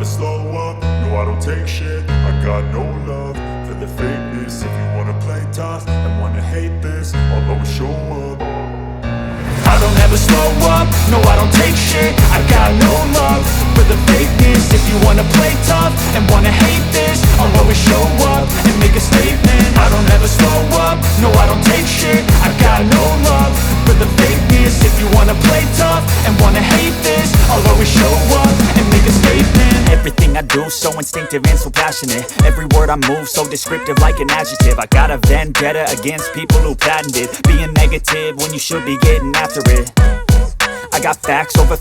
slow up, no I don't take shit. I got no love for the fakeness. If you wanna play tough and wanna hate this, I'll always show up. I don't ever slow up, no I don't take shit. I got no love for the fakeness. If you wanna play tough and wanna hate this, I'll always show up and make a statement. I don't ever slow up, no I don't take shit. I got no love for the fakeness. If you wanna play tough and wanna hate this, I'll always show up and make a statement. Everything I do so instinctive and so passionate. Every word I move so descriptive like an adjective. I got a vendetta against people who patented being negative when you should be getting after it. I got facts over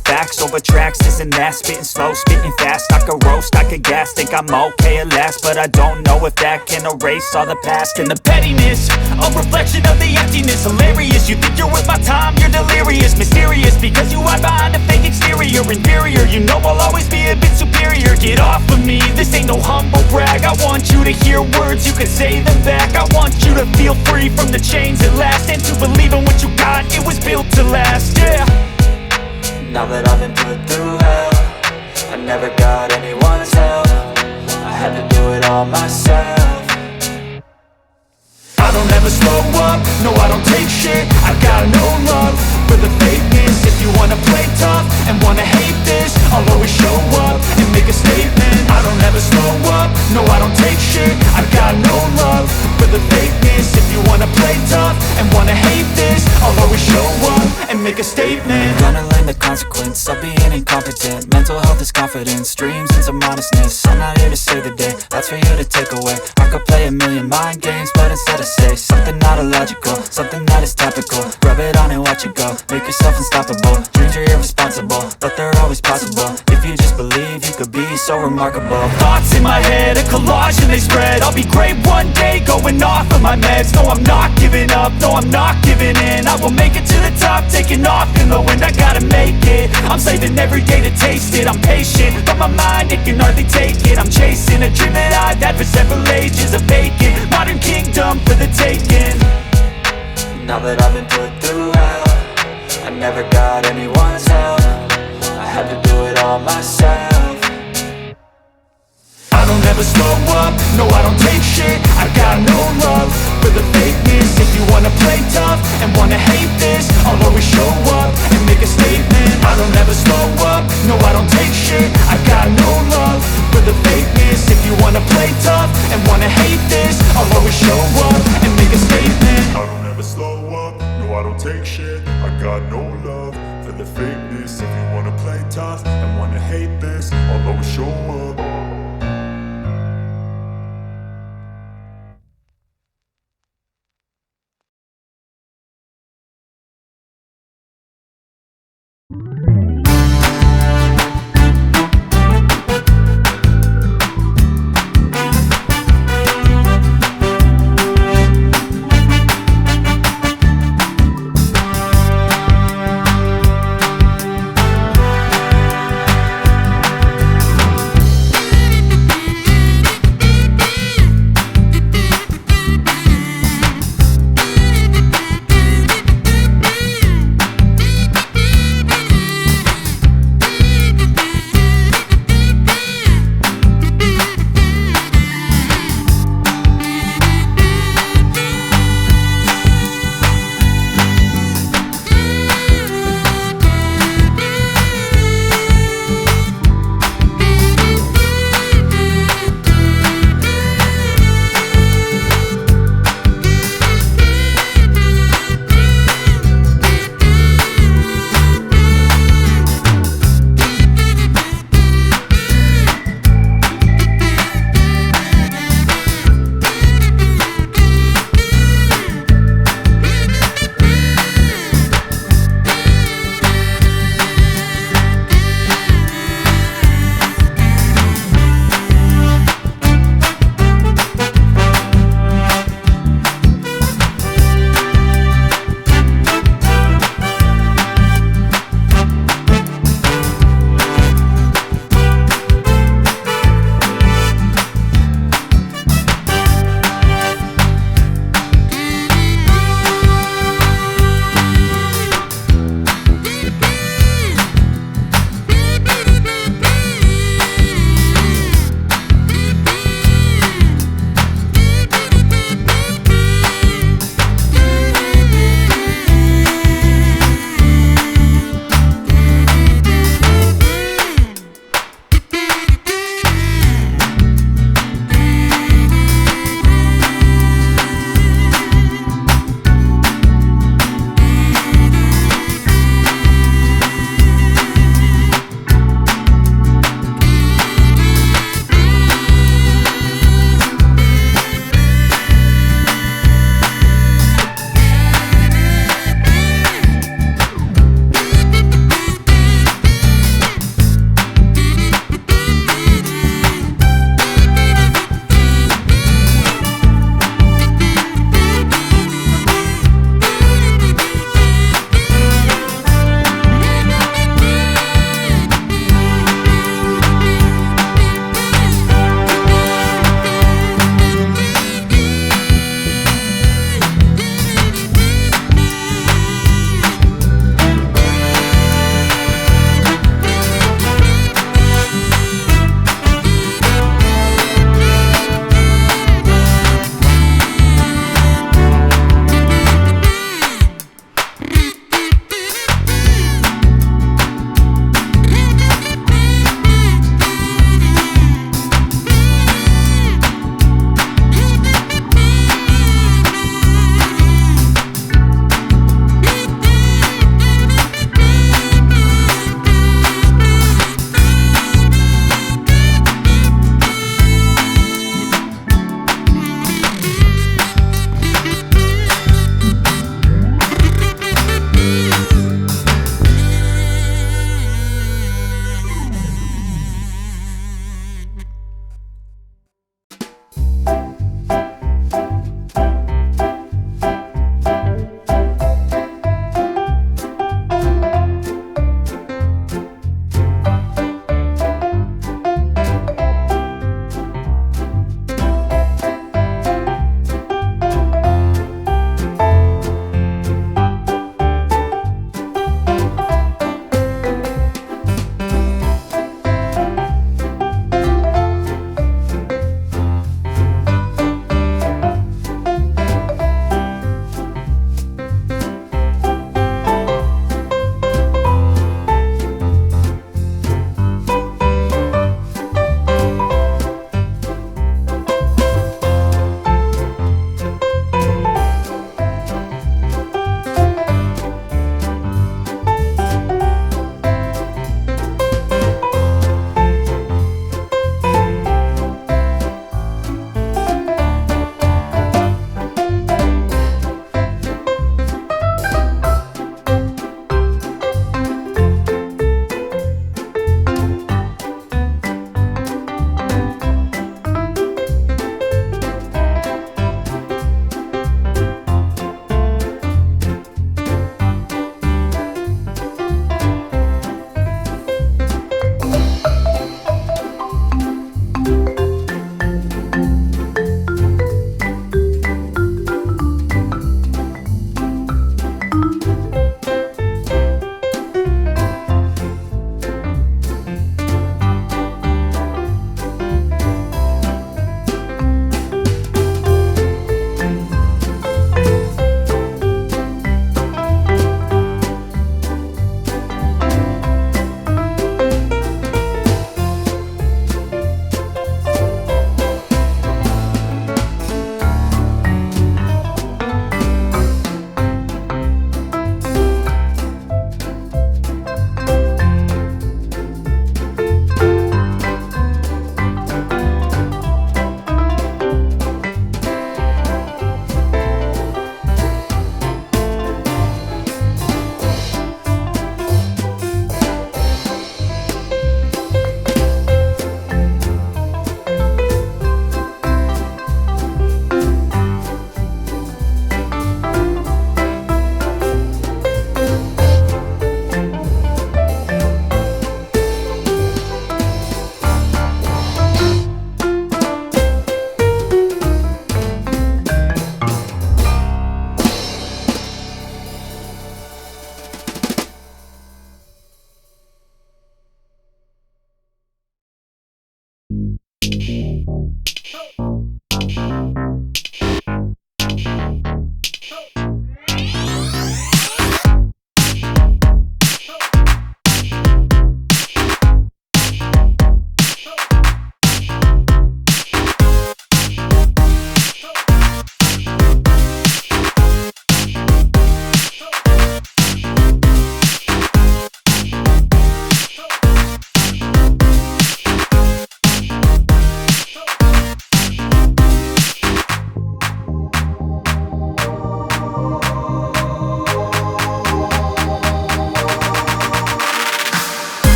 tracks, this and that. Spitting slow, spitting fast. I could roast, I could gas. Think I'm okay at last, but I don't know if that can erase all the past. And the pettiness, a reflection of the emptiness. Hilarious, you think you're worth my time, you're delirious. Mysterious, because you hide behind a fake exterior. Inferior, you know I'll always be a bit superior. Get off of me, this ain't no humble brag. I want you to hear words, you can say them back. I want you to feel free from the chains at last, and to believe in what you got, it was built to last, yeah. Now that I've been put through hell, I never got anyone's help. I had to do it all myself. I don't ever slow up, no I don't take shit. I got no love for the fakeness. If you wanna play tough and wanna hate this, I'll always show up and make a statement. I don't ever slow up, no I don't take shit. I got no love for the fakeness. If you wanna play tough and wanna hate this, I'll always show up and make a statement. Gonna learn the consequence of being incompetent. Mental health is confidence, dreams and some modestness. I'm not here to save the day, that's for you to take away. I could play a million mind games, but instead I say something not illogical, something that is topical. Rub it on and watch it go, make yourself unstoppable. Dreams are irresponsible, but they're always possible. If you just believe, you could be so remarkable. Thoughts in my head, a collage and they spread. I'll be great one day, going off of my meds. No, I'm not giving up, no, I'm not giving in. I will make it to the top, taking off in the wind. I gotta make it, I'm saving every day to taste it. I'm patient, but my mind, it can hardly take it. I'm chasing a dream that I've had for several ages. A vacant, modern kingdom for the taking. Now that I've been put through hell, I never got anyone's help. I had to do it all myself. I don't ever slow up, no I don't take shit. I got no love for the fakeness. If you wanna play tough and wanna hate this, I'll always show up and make a statement. I don't ever slow up, no I don't take shit. I got no love for the fakeness. If you wanna play tough and wanna hate this, I'll always show up and make a statement. I don't ever slow up, no I don't take shit. I got no love for the fakeness. If you wanna play tough and wanna hate this, I'll always show up.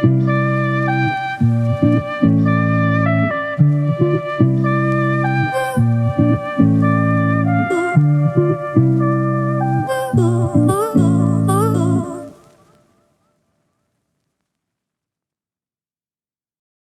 you.